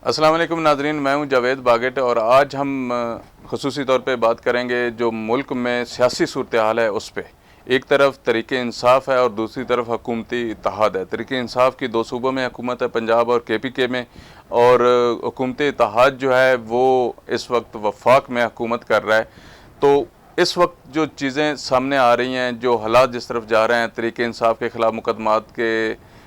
अस्सलाम वालेकुम नाज़रीन, मैं हूं जावेद बागेट और आज हम ख़ुसूसी तौर पे बात करेंगे जो मुल्क में सियासी सूरत हाल है उस पर। एक तरफ तरीक़े इंसाफ है और दूसरी तरफ हुकूमती इत्तेहाद है। तरीक़े इंसाफ की दो सूबों में हुकूमत है, पंजाब और KPK में, और हुकूमती इत्तेहाद जो है वो इस वक्त वफाक में हुकूमत कर रहा है। तो इस वक्त जो चीज़ें सामने आ रही हैं, जो हालात जिस तरफ जा रहे हैं, तरीक़े इंसाफ के ख़िलाफ़ मुकदमात के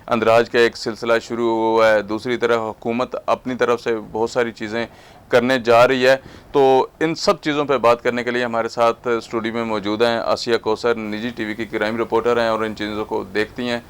अंदराज का एक सिलसिला शुरू हुआ है, दूसरी तरफ हुकूमत अपनी तरफ से बहुत सारी चीज़ें करने जा रही है। तो इन सब चीज़ों पर बात करने के लिए हमारे साथ स्टूडियो में मौजूद हैं आसिया कौसर, निजी TV की क्राइम रिपोर्टर हैं और इन चीज़ों को देखती हैं।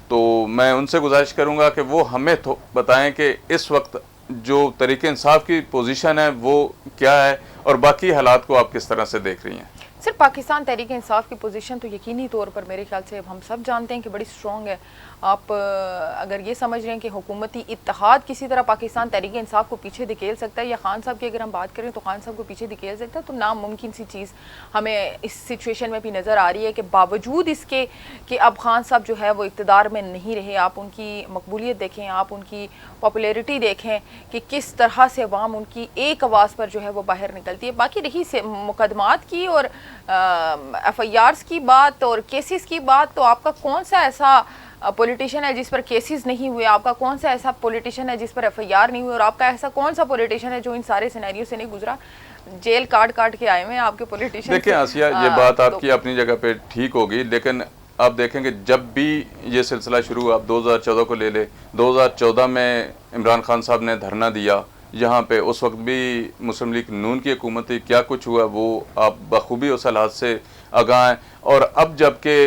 तो मैं उनसे गुजारिश करूँगा कि वो हमें बताएँ कि इस वक्त जो तरीक़े इंसाफ की पोजीशन है वो क्या है और बाकी हालात को आप किस तरह से देख रही हैं। सर, पाकिस्तान तहरीक इंसाफ की पोजीशन तो यकीनी तौर पर मेरे ख्याल से अब हम सब जानते हैं कि बड़ी स्ट्रॉन्ग है। आप अगर ये समझ रहे हैं कि हुकूमती इत्तेहाद किसी तरह पाकिस्तान तहरीक इंसाफ को पीछे धकेल सकता है, या खान साहब की अगर हम बात करें तो खान साहब को पीछे धकेल सकता है, तो नामुमकिन सी चीज़ हमें इस सिचुएशन में भी नज़र आ रही है कि बावजूद इसके कि अब खान साहब जो है वो इक़्तिदार में नहीं रहे। आप उनकी मकबूलियत देखें, आप उनकी पॉपुलैरिटी देखें कि किस तरह से अवाम उनकी एक आवाज़ पर जो है वो बाहर निकलती है। बाकी रही मुकदमात की और FIRs की बात और केसेस की बात, तो आपका कौन सा ऐसा पॉलिटिशियन है जिस पर केसेस नहीं हुए? आपका कौन सा ऐसा पॉलिटिशियन है जिस पर FIR नहीं हुई? और आपका ऐसा कौन सा पॉलिटिशियन है जो इन सारे सिनेरियो से नहीं गुजरा? जेल काट के आए हुए हैं आपके पॉलिटिशियन। देखिए आसिया, ये बात आपकी अपनी जगह पे ठीक होगी, लेकिन आप देखेंगे जब भी ये सिलसिला शुरू हुआ, आप 2014 को ले ले, 2014 में इमरान खान साहब ने धरना दिया यहाँ पे, उस वक्त भी मुस्लिम लीग नून की हुकूमत थी। क्या कुछ हुआ वो आप बखूबी उस हालात से आगाह हैं। और अब जबकि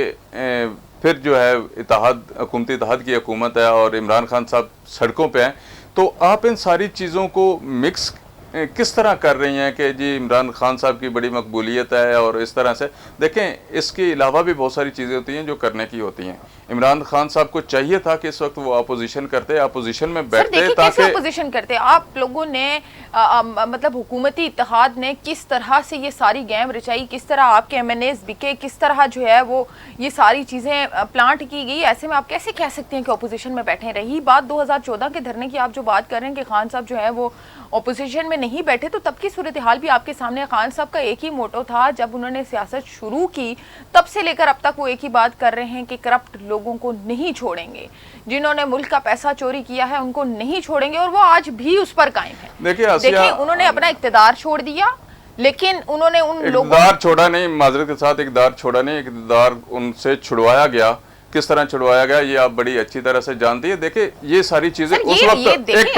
फिर जो है इत्तेहाद, हुकूमती इत्तेहाद की हुकूमत है और इमरान खान साहब सड़कों पे हैं, तो आप इन सारी चीज़ों को मिक्स किस तरह कर रही हैं कि जी इमरान खान साहब की बड़ी मकबूलियत है और इस तरह से? देखें, इसके अलावा भी बहुत सारी चीज़ें होती हैं जो करने की होती हैं। इमरान खान साहब को चाहिए था कि इस वक्त वो अपोजिशन करते, अपोजिशन में बैठते, ताकि अपोजिशन करते। आप लोगों ने मतलब हुकूमती इत्तेहाद ने किस तरह से ये सारी गेम रचाई, किस तरह आपके MNAs बिके, किस तरह जो है वो ये सारी चीज़ें प्लांट की गई। ऐसे में आप कैसे कह सकते हैं कि अपोजिशन में बैठे? रही बात 2014 के धरने की, आप जो बात कर रहे हैं कि खान साहब जो है वो अपोजिशन में नहीं बैठे, तो तब की सूरत हाल भी आपके सामने। खान साहब का एक ही मोटो था जब उन्होंने सियासत शुरू की, तब से लेकर अब तक वो एक ही बात कर रहे हैं कि करप्ट लोगों को नहीं छोड़ेंगे, जिन्होंने मुल्क का पैसा चोरी किया है उनको नहीं छोड़ेंगे, और वो आज भी उस पर कायम है। देखिए, उन्होंने अपना इक़्तिदार छोड़ दिया, लेकिन उन्होंने उन लोगों इक़्तिदार छोड़ा नहीं, माजरत के साथ इक़्तिदार छोड़ा नहीं, इक़्तिदार उनसे छुड़वाया गया। किस तरह छुड़वाया गया ये आप बड़ी अच्छी तरह से जानती है। देखिए, ये सारी चीजें उस वक्त एक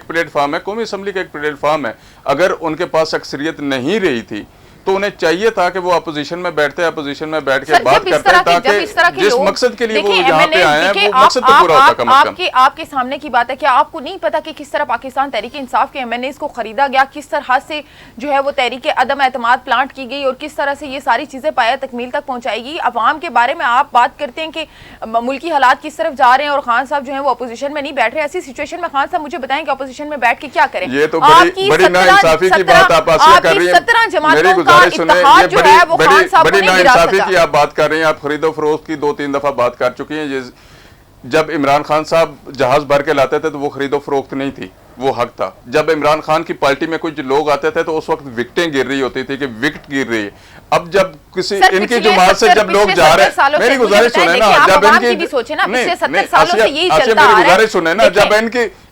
प्लेटफॉर्म है, कौमी असम्बली का एक प्लेटफॉर्म है। अगर उनके पास अक्सरियत नहीं रही थी तो उन्हें चाहिए था कि वो अपोजिशन में बैठते, अपोजिशन में बैठ के बात करते, ताकि जिस मकसद के लिए वो यहाँ पे आए हैं वो मकसद तो पूरा होता। कम से कम आपके सामने की बात है कि आपको नहीं पता कि किस तरह पाकिस्तान तहरीक इंसाफ के MNAs को खरीदा गया, किस तरह से जो है वो तहरीक अदम एतमाद प्लांट की गई और किस तरह से ये सारी चीजें पाया तकमील तक पहुंचाएगी। अवाम के बारे में आप बात करते हैं कि मुल्की हालात किस तरफ जा रहे हैं और खान साहब जो है वो अपोजिशन में नहीं बैठ रहे। ऐसी सिचुएशन में खान साहब मुझे बताएं कि अपोजिशन में बैठ के क्या करें? ये तो बड़ी नाइंसाफी की बात आप कर रही हैं। 17 जमातों सुने, ये बड़ी नाइंसाफी की आप बात कर रही हैं। आप खरीदो फरोख्त की 2-3 दफा बात कर चुकी हैं। ये जब इमरान खान साहब जहाज भर के लाते थे तो वो खरीदो फरोख्त नहीं थी, वो हक था। जब इमरान खान की पार्टी में कुछ लोग आते थे तो उस वक्त विकेटें गिर रही होती थी कि विकेट गिर रही है। अब जब किसी इनकी जमात से जब लोग जा रहे हैं, मेरी गुजारिश सुने ना, जब गुजारिश सुने ना, जब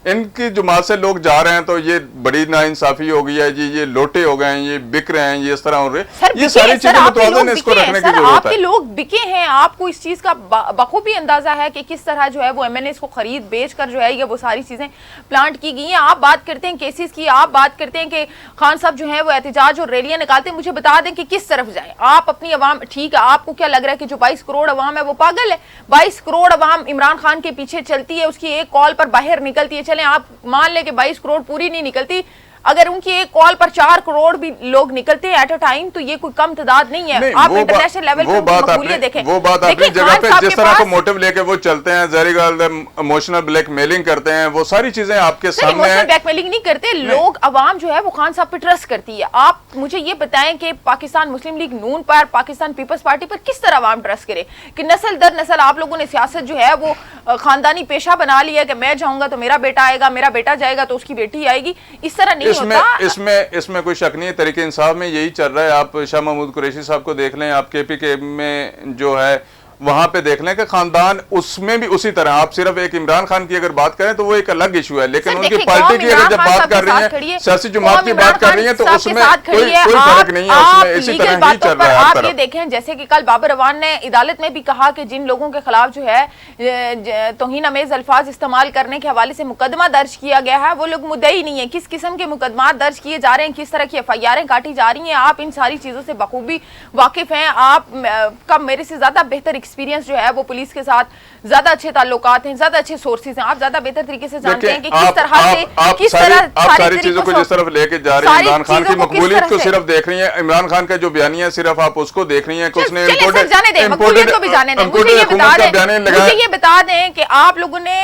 इनकी जमात से लोग जा रहे हैं तो ये बड़ी नाइंसाफी हो गई है जी, ये लोटे हो गए हैं, ये बिक रहे हैं, ये इस तरह हो रहे हैं। ये सारी चीजें मुतवाज़िन इसको रखने की जरूरत है। आपके लोग बिके हैं, आपको इस चीज का बखूबी अंदाजा है कि किस तरह जो है वो MNAs को खरीद बेच कर जो है ये वो सारी चीजें प्लांट की गई हैं। आप बात करते हैं केसेस की, आप बात करते हैं कि खान साहब जो है वो एहतजाज और रैलियां निकालते हैं। मुझे बता दें कि किस तरफ जाए आप अपनी अवाम? ठीक है, आपको क्या लग रहा है कि जो 22 करोड़ अवाम है वो पागल है? 22 करोड़ अवाम इमरान खान के पीछे चलती है, उसकी एक कॉल पर बाहर निकलती है। चलें आप मान ले कि 22 करोड़ पूरी नहीं निकलती, अगर उनकी एक कॉल पर 4 करोड़ भी लोग निकलते हैं एट अ टाइम, तो ये कोई कम तादाद नहीं है। आप इंटरनेशनल लेवल पे मकबूलियत देखें, वो बात अपनी जगह पे जिस तरह का मोटिव लेके वो चलते हैं, इमोशनल ब्लैकमेलिंग करते हैं, वो सारी चीजें आपके सामने है। ब्लैकमेलिंग नहीं करते लोग, अवाम जो है वो खान साहब पे ट्रस्ट करती है। आप मुझे ये बताएं कि पाकिस्तान मुस्लिम लीग नून पर, पाकिस्तान पीपल्स पार्टी पर किस तरह अवाम ट्रस्ट करे कि नस्ल दर नस्ल आप लोगों ने सियासत जो है वो खानदानी पेशा बना लिया कि मैं जाऊंगा तो मेरा बेटा आएगा, मेरा बेटा जाएगा तो उसकी बेटी आएगी, इस तरह नहीं होता। इसमें कोई शक नहीं है, तरीके इंसाफ में यही चल रहा है। आप शाह महमूद कुरैशी साहब को देख लें, आप केपीके में जो है वहां पे देख लें कि खानदान उसमें भी उसी तरह, आप सिर्फ एक इमरान खान की अगर बात करें तो वो एक अलग इशू है, लेकिन उनकी पार्टी की अगर जब बात कर रही है, सियासी जमात की बात कर रही है, तो उसमें कोई फर्क नहीं है, उसमें इसी तरह ही चल रहा है। आप ये देखें, जैसे कि कल बाबर अवान ने अदालत में भी कहा कि जिन लोगों के खिलाफ जो है तौहीन अमेज अल्फाज इस्तेमाल करने के हवाले से मुकदमा दर्ज किया गया है, वो लोग मुद्दई नहीं है। किस किस्म के मुकदमा दर्ज किए जा रहे हैं, किस तरह की FIR काटी जा रही हैं, आप इन सारी चीजों से बखूबी वाकिफ हैं। आप का मेरे से ज्यादा बेहतर एक्सपीरियंस जो है वो पुलिस के साथ ज्यादा अच्छे ताल्लुकात हैं, ज्यादा अच्छे सोर्सेज हैं, आप ज्यादा बेहतर तरीके से जानते हैं कि किस तरह से किस तरह आप सारी चीजों को जिस तरफ लेके जा रही हैं, इमरान खान की मकबूलियत को सिर्फ देख रही हैं, इमरान खान का जो बयानिया है सिर्फ आप उसको देख रही हैं कि उसने जाने दें, मकबूलियत को भी जाने दें। मुझे ये बता दें कि आप लोगों ने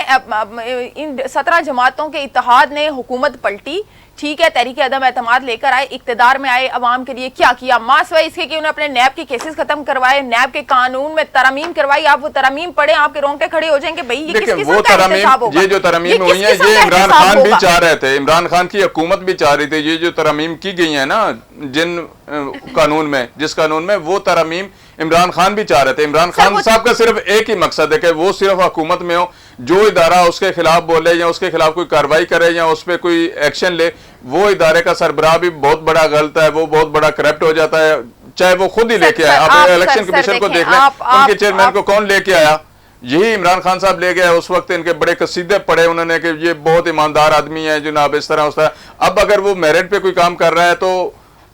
इन 17 जमातों के इत्तेहाद ने हुकूमत पलटी, ठीक है, तहरीक अदम एतमाद लेकर आए, इक्तदार में आए, अवाम के लिए क्या किया? मासवा इसके कि उन्होंने अपने नैब के केसेस खत्म करवाए, नैब के कानून में तरमीम करवाई। आप वो तरमीम पढ़े, आपके रोंगटे खड़े हो जाएंगे, भाई ये किस किस्म का इंतखाब होगा? ये जो तरमीम हुई है, ये इमरान खान भी चाह रहे थे, इमरान खान की हुकूमत भी चाह रही थी। ये जो तरमीम की गई है ना, जिन कानून में, जिस कानून में, वो तरमीम इमरान खान भी चाह रहे थे। इमरान खान साहब का सिर्फ एक ही मकसद है कि वो सिर्फ हुकूमत में हो, जो इदारा उसके खिलाफ बोले या उसके खिलाफ कोई कार्रवाई करे या उस पर कोई एक्शन ले, वो इदारे का सरबराह भी बहुत बड़ा गलत है, वो बहुत बड़ा करप्ट हो जाता है, चाहे वो खुद ही लेके आए। आप इलेक्शन कमीशन को देख लें, उनके चेयरमैन को कौन लेके आया? यही इमरान खान साहब ले गए। उस वक्त इनके बड़े कसीदे पढ़े उन्होंने कि ये बहुत ईमानदार आदमी है जनाब, इस तरह उस तरह। अब अगर वो मेरिट पे कोई काम कर रहा है तो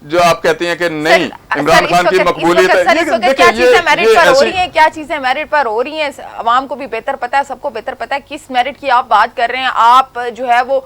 जो आप कहती हैं कि नहीं इमरान खान की मकबूलियत है, क्या चीजें मेरिट पर हो रही हैं, क्या चीजें मेरिट पर हो रही हैं, अवाम को भी बेहतर पता है, सबको बेहतर पता है किस मेरिट की आप बात कर रहे हैं। आप जो है वो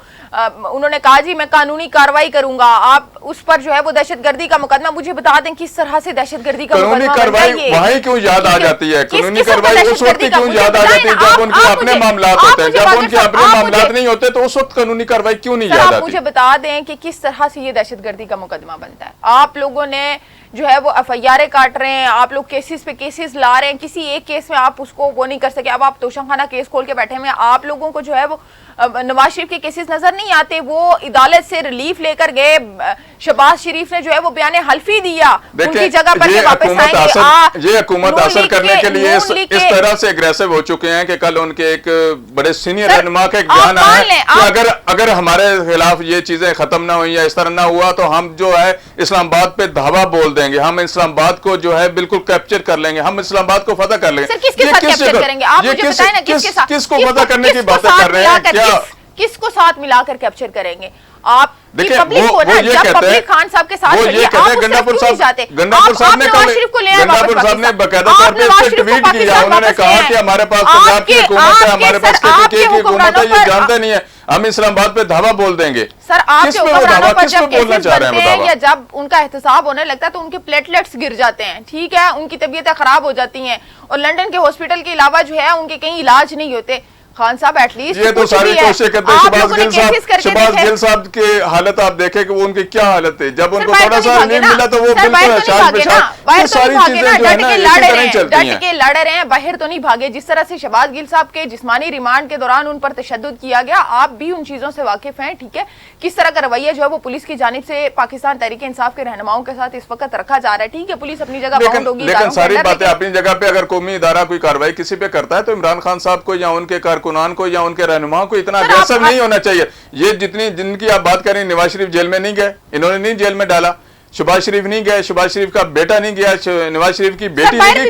उन्होंने कहा जी मैं कानूनी कार्रवाई करूंगा, आप उस पर जो है वो दहशतगर्दी का मुकदमा, मुझे बता दें किस तरह से दहशतगर्दी का कानूनी कार्रवाई वहीं क्यों याद आ जाती है? कानूनी कार्रवाई उस वक्त क्यों याद आ जाती है जब उनके अपने मामलात होते हैं, जब उनके अपने मामलात नहीं होते तो उस वक्त कानूनी कार्रवाई क्यों नहीं याद आती? मुझे बता दें कि किस तरह से ये दहशतगर्दी का मुकदमा बनता है। आप लोगों ने जो है वो FIR काट रहे हैं, आप लोग केसेस पे केसेस ला रहे हैं, किसी एक केस में आप उसको वो नहीं कर सके। अब आप तोशाखाना केस खोल के बैठे हुए हैं, आप लोगों को जो है वो नवाज शरीफ के केसेस नजर नहीं आते। वो अदालत से रिलीफ लेकर गए, शहबाज शरीफ ने जो है वो बयान हल्फी दिया, उनकी जगह पर वापस आएंगे। ये हुकूमत असर करने के लिए इस तरह से एग्रेसिव हो चुके हैं कि कल उनके एक बड़े सीनियर रहनुमा का एक बयान आया कि अगर हमारे खिलाफ ये चीजें खत्म ना हुई या इस तरह ना हुआ तो हम जो है इस्लामाबाद पे धावा बोल देंगे, हम इस्लामाबाद को जो है बिल्कुल कैप्चर कर लेंगे, हम इस्लामाबाद को फतह कर लेंगे। किसको फतह करने की बातें कर रहे हैं? क्या किसको साथ मिलाकर कैप्चर करेंगे? आप देखिए पब्लिक को ना, जब पब्लिक खान साहब के साथ खड़ी है, आप गंडापुर साहब ने नवाज शरीफ को ले आए, गंडापुर साहब ने बकायदा तौर पे ट्वीट किया, उन्होंने कहा कि हमारे पास पंजाब की हुकूमत है, हमारे पास KPK की हुकूमत है, ये जानते नहीं है, हम इस्लामाबाद पे धावा बोल देंगे। सर आपके हुक्मरानों पर जब केसेस बनते हैं या जब उनका एहतसाब होने लगता है तो उनके प्लेटलेट्स गिर जाते हैं, ठीक है, उनकी तबीयतें खराब हो जाती हैं और लंदन के हॉस्पिटल के अलावा जो है उनके कहीं इलाज नहीं होते। खान साहब एटलीस्ट ये तो सारी कोशिश करते हैं। शहबाज गिल साहब की हालत आप देखें कि वो उनकी क्या हालत है, जब उनको थोड़ा सा रिलीफ मिला तो वो बिल्कुल सारी चीजें जो है ना डट के लड़ रहे हैं, बाहर तो नहीं भागे। जिस तरह से शहबाज गिल साहब के जिस्मानी रिमांड के दौरान उन पर तशद्दुद किया गया, आप भी उन चीजों से वाकिफ हैं, ठीक है, किस तरह का रवैया जो है वो पुलिस की जानिब से पाकिस्तान तहरीक इंसाफ के रहनुमाओं के साथ इस वक्त रखा जा रहा है। ठीक है, पुलिस अपनी जगह बाउंड होगी, लेकिन सारी बातें अपनी जगह पे, अगर कौमी इदारा कोई कार्रवाई किसी पे करता है तो इमरान खान साहब को या उनके कारकुनान को या उनके रहनुमाओं को इतना अग्रेसिव नहीं होना चाहिए। ये जिनकी आप बात करें, नवाज शरीफ जेल में नहीं गए, इन्होंने नहीं जेल में डाला, शहबाज शरीफ नहीं गए, शहबाज शरीफ का बेटा नहीं गया, नवाज शरीफ की बेटी नहीं गई,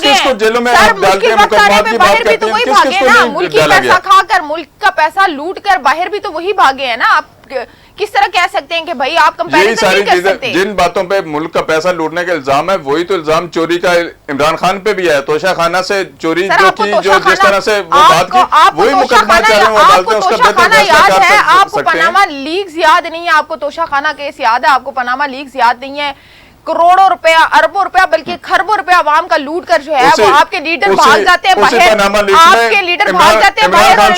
किसको जेलों में डालते हैं, मुकदमात की बात करते हैं, किसको नहीं डाला गया? खाकर मुल्क का पैसा लूट कर बाहर भी तो वही भागे हैं ना। आप किस तरह कह सकते हैं कि भाई आप कंपैरिजन नहीं कर सकते? जिन बातों पे मुल्क का पैसा लूटने का इल्जाम है, वही तो इल्जाम चोरी का इमरान खान पे भी है। तोशाखाना से चोरी जो की, जो जिस तरह से वो बात की, वही मुकदमा चल रहा है, अदालतें उसका बेहतर फैसला कर सकते हैं। आपको पनामा लीक्स याद नहीं है, आपको तोशाखाना केस याद है, आपको पनामा लीक्स याद नहीं है। करोड़ों रुपया, अरबों रुपया, बल्कि खरबों रुपया आवाम का लूट कर जो है वो आपके लीडर भाग जाते हैं बाहर, आपके लीडर भाग जाते हैं बाहर। और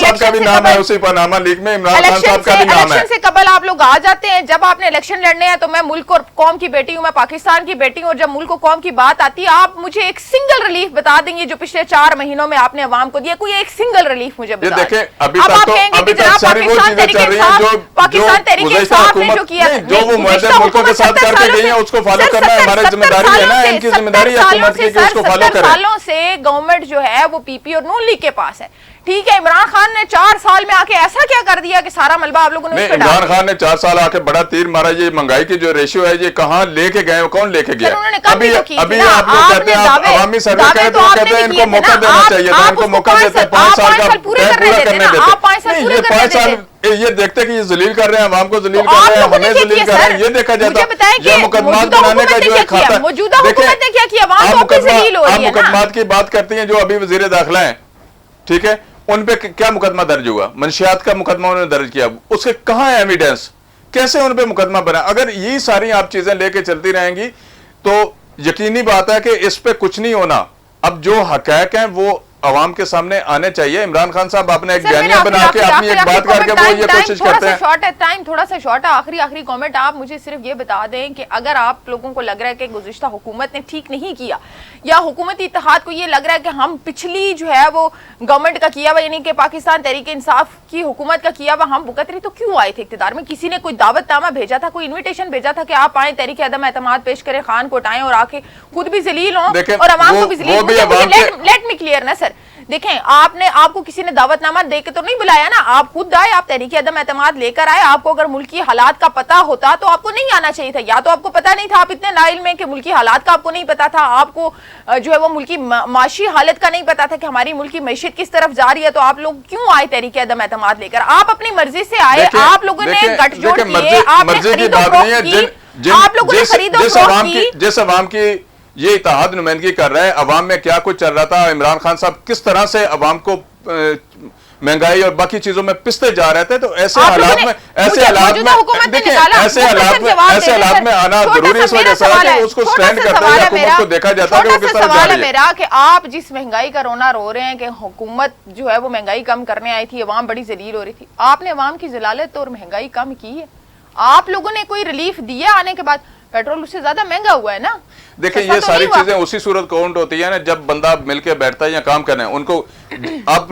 इलेक्शन से कबल आप लोग आ जाते हैं। जब आपने इलेक्शन लड़ने हैं तो मैं मुल्क और कौम की बेटी हूँ, मैं पाकिस्तान की बेटी हूँ, और जब मुल्क और कौम की बात आती है आप मुझे एक सिंगल रिलीफ बता देंगे जो पिछले 4 महीनों में आपने अवाम को दिया, कोई एक सिंगल रिलीफ मुझे बता दें। अब आप कहेंगे कि जनाब पाकिस्तान तहरीक इंसाफ ने जो किया, जो वो मुल्कों के साथ करके गई है उसको फॉलो करना हमारी जिम्मेदारी है ना, इनकी जिम्मेदारी है हुकूमत की कि उसको फॉलो करें। सालों से गवर्नमेंट जो है वो पीपी और नून लीग के पास है, ठीक है। इमरान खान ने 4 साल में आके ऐसा क्या कर दिया कि सारा मलबा आप लोगों ने? इमरान खान ने 4 साल आके बड़ा तीर मारा। ये महंगाई की जो रेशियो है ये कहाँ लेके गए, कौन लेके गया? अभी आप लोग कहते हैं अवामी सर्वे करें तो कहते हैं इनको मौका देना चाहिए था, इनको मौका देते हैं 5 साल का पूरा करने देते। ये 5 साल ये देखते कि ये जलील कर रहे हैं, आवाम को जलील कर रहे हैं, हमें जलील कर रहे हैं, ये देखा जाता है। ये मुकदमात बनाने का जो खाता है, मौजूदा हुकूमत ने क्या किया? आप मुकदमात की बात करती हैं जो अभी वजीर दाखिला है, ठीक है, उन पे क्या मुकदमा दर्ज हुआ? मंशियात का मुकदमा उन्होंने दर्ज किया, उसके कहां है एविडेंस? कैसे उन पे मुकदमा बना? अगर ये सारी आप चीजें लेके चलती रहेंगी तो यकीनी बात है कि इस पे कुछ नहीं होना। अब जो हकैक हैं वो अवाम के सामने आने चाहिए। इमरान खान साहब आपने एक बयानिया बना के अपनी एक बात करके वो ये कोशिश करते हैं। शॉर्ट है टाइम, थोड़ा सा शॉर्ट है। आखिरी कमेंट आप मुझे सिर्फ ये बता दें कि अगर आप लोगों को लग रहा है कि गुज़िश्ता हुकूमत ने ठीक नहीं किया, या हुकूमती इत्तेहाद को ये लग रहा है कि हम पिछली जो है वो गवर्नमेंट का किया हुआ, यानी कि पाकिस्तान तहरीक इंसाफ की हुकूमत का किया हुआ हम भुगत रहे, तो क्यों आए थे इख्तियार में? किसी ने कोई दावतनामा भेजा था, कोई इन्विटेशन भेजा था कि आप आए, तहरीक अदम एतमाद पेश करें, खान को उठाएं और आके खुद भी जलील हों और अवाम को भी जलील? लेट मी क्लियर ना सर, देखें आपको किसी ने दावतनामा दे के तो नहीं बुलाया ना, आप खुद आए, आप तहरीक अदम एतमाद लेकर आए। आपको अगर मुल्की हालात का पता होता तो आपको नहीं आना चाहिए था, या तो आपको पता नहीं था, आप इतने नाइल में कि मुल्की हालात का आपको नहीं पता था, आपको जो है वो मुल्की माशी हालत का नहीं पता था कि हमारी मुल्की मैशियत किस तरफ जा रही है, तो आप लोग क्यों आए तहरीक अदम एतमाद लेकर? आप अपनी मर्जी से आए, आप लोगों ने गठजोड़ किए, आपने खरीदो-फरोख्त की, आप लोगों ने खरीदो-फरोख्त की। जिस अवाम की ये इत्तेहाद नुमाइंदगी कर रहा है, अवाम में क्या कुछ चल रहा था, इमरान खान साहब किस तरह से अवाम को महंगाई और बाकी चीजों में पिसते जा रहे थे, तो ऐसे हालात में देखिए ऐसे हालात में आना जरूरी है। इस वजह से उसको स्टैंड करते हुए हुकूमत को देखा जाता है कि वो किस तरह जा रही है। मेरा कि आप जिस महंगाई का रोना रो रहे हैं कि हुकूमत जो है वो महंगाई कम करने आई थी, अवाम बड़ी जलील हो रही थी, आपने अवाम की जलालत और महंगाई कम की है? आप लोगों ने कोई रिलीफ दिया? आने के बाद पेट्रोल उससे ज्यादा महंगा हुआ है ना। देखिए ये सारी चीजें उसी सूरत काउंट होती है ना जब बंदा मिलके बैठता है या काम करना है। उनको आप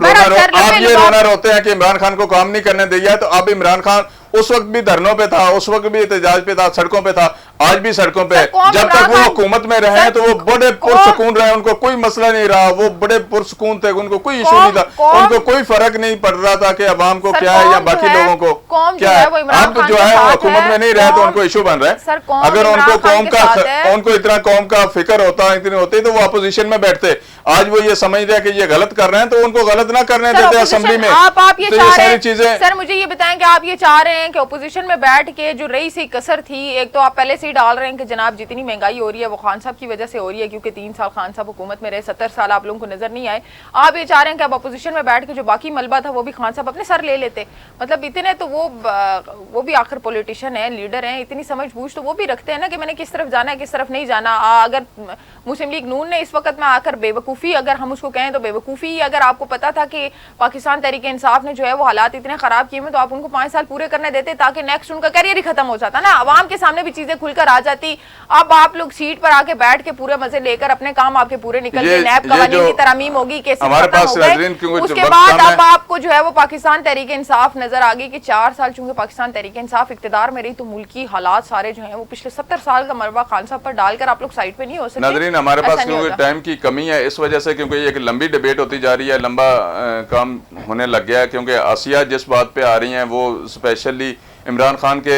ये रोना रोते हैं कि इमरान खान को काम नहीं करने दिया, तो अब इमरान खान उस वक्त भी धरनों पे था, उस वक्त भी एहतजाज पे था, सड़कों पे था, आज भी सड़कों पे। जब तक वो हुकूमत में रहे तो वो बड़े पुरसुकून रहे, उनको कोई मसला नहीं रहा, वो बड़े पुरसुकून थे, उनको कोई इशू नहीं था, उनको कोई फर्क नहीं पड़ रहा था कि अवाम को क्या है या बाकी लोगों को क्या है। अब जो है हुकूमत में नहीं रहे तो उनको इशू बन रहा है। अगर उनको कौम का उनको इतना कौम का फिक्र होता, इतनी होती तो वो अपोजिशन में बैठते। आज वो ये समझ रहे हैं कि ये गलत कर रहे हैं तो उनको गलत ना करने देते असेंबली में। आप ये सारी चीजें सर मुझे ये बताएं कि आप ये चाह रहे हैं कि ओपोजिशन में बैठ के जो रही सी कसर थी, एक तो आप पहले से ही डाल रहे हैं कि जनाब जितनी महंगाई हो रही है वो खान साहब की वजह से हो रही है, क्योंकि 3 साल खान साहब हुकूमत में रहे, 70 साल आप लोगों को नजर नहीं आए। आप ये चाह रहे हैं कि अब अपोजिशन में बैठ के जो बाकी मलबा था वो भी खान साहब अपने सर ले लेते। मतलब इतने तो वो भी आखिर पॉलिटिशियन है, लीडर हैं, इतनी समझ बूझ तो वो भी रखते हैं ना कि मैंने किस तरफ जाना है किस तरफ नहीं जाना। अगर मुस्लिम लीग नून ने इस वक्त में आकर बेवकूफ़ी, अगर हम उसको कहें तो बेवकूफ़ी, अगर आपको पता था कि पाकिस्तान तहरीक इंसाफ ने जो है वो हालात इतने खराब किए हैं तो आप उनको 5 साल पूरे करने देते ताकि नेक्स्ट उनका करियर ही खत्म हो जाता ना, आवाम के सामने भी चीजें खुलकर आ जाती। अब आप लोग सीट पर आके बैठ के पूरे मजे लेकर अपने काम आपके पूरे निकल गए, नैब कवानीन की तरमीम होगी, केसेस खत्म हो गए, उसके बाद अब आपको जो है वो पाकिस्तान तहरीक इंसाफ नजर आ गई कि 4 साल चूंकि पाकिस्तान तहरीक इंसाफ इख्तियार में रही तो मुल्की हालात सारे जो है वो पिछले 70 साल का मलबा खान साहब पर डालकर आप लोग साइड पे नहीं हो सकते। नाज़रीन हमारे पास क्योंकि टाइम की कमी है इस वजह से, क्योंकि एक लंबी डिबेट होती जा रही है, लंबा काम होने लग गया है, क्योंकि आसिया जिस बात पे आ रही हैं वो स्पेशली इमरान खान के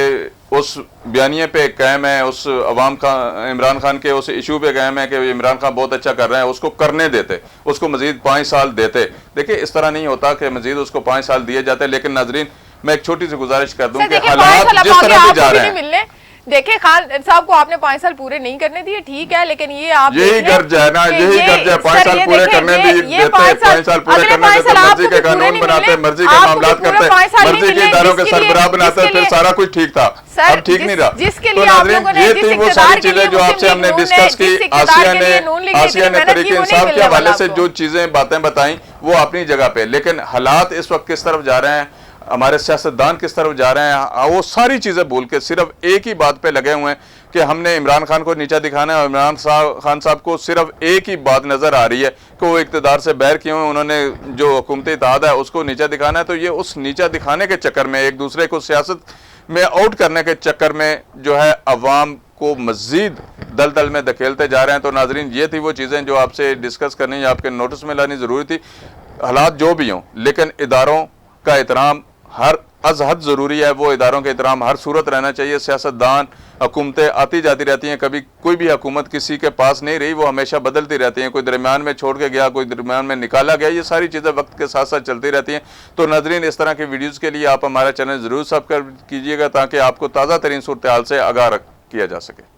उस बयानिए पे कायम है, उस अवाम का इमरान खान के उस इशू पे कायम है कि इमरान खान बहुत अच्छा कर रहे हैं, उसको करने देते, उसको मजीद 5 साल देते। देखिए इस तरह नहीं होता कि मजीद उसको 5 साल दिए जाते। लेकिन नाजरीन मैं एक छोटी सी गुजारिश कर दूं कि हालात जिस तरह से जा रहे हैं देखिए खान साहब को आपने 5 साल पूरे नहीं करने दिए, ठीक है, लेकिन ये आप यही गर्ज है ना, यही गर्ज है। 5 साल पूरे करने दिए, 5 साल पूरे करने देते, मर्जी के कानून बनाते, मर्जी के मामला करते, मर्जी के इदारों के सरबराह बनाते, फिर सारा कुछ ठीक था, अब ठीक नहीं रहा। जिसके तो नाज़रीन ये थी वो सारी चीजें जो आपसे हमने डिस्कस की। आसिया ने तरीके इंसाफ के हवाले से जो चीजें बातें बताई वो अपनी जगह पे, लेकिन हालात इस वक्त किस तरफ जा रहे हैं, हमारे सियासतदान किस तरफ जा रहे हैं, वो सारी चीजें भूल के सिर्फ एक ही बात पे लगे हुए हैं कि हमने इमरान खान को नीचा दिखाना है। और इमरान खान साहब को सिर्फ एक ही बात नजर आ रही है कि वो इक़्तिदार से बैर किए हुए, उन्होंने जो हुकूमती इत्तेहाद है उसको नीचा दिखाना है। तो ये उस नीचा दिखाने के चक्कर में, एक दूसरे को सियासत में आउट करने के चक्कर में जो है अवाम को मजीद दलदल में धकेलते जा रहे हैं। तो नाजरीन ये थी वो चीज़ें जो आपसे डिस्कस करनी या आपके नोटिस में लानी ज़रूरी थी। हालात जो भी हों, लेकिन इदारों का एहतराम हर अज हद ज़रूरी है, वो इदारों का एहतराम हर सूरत रहना चाहिए। सियासतदान, हुकूमतें आती जाती रहती हैं, कभी कोई भी हुकूमत किसी के पास नहीं रही, वो हमेशा बदलती रहती हैं, कोई दरमियान में छोड़ के गया, कोई दरमियान में निकाला गया, ये सारी चीज़ें वक्त के साथ साथ चलती रहती हैं। तो नाज़रीन इस तरह की वीडियोज़ के लिए आप हमारा चैनल ज़रूर सब्सक्राइब कीजिएगा ताकि आपको ताज़ा तरीन सूरत हाल से आगाह किया जा सके।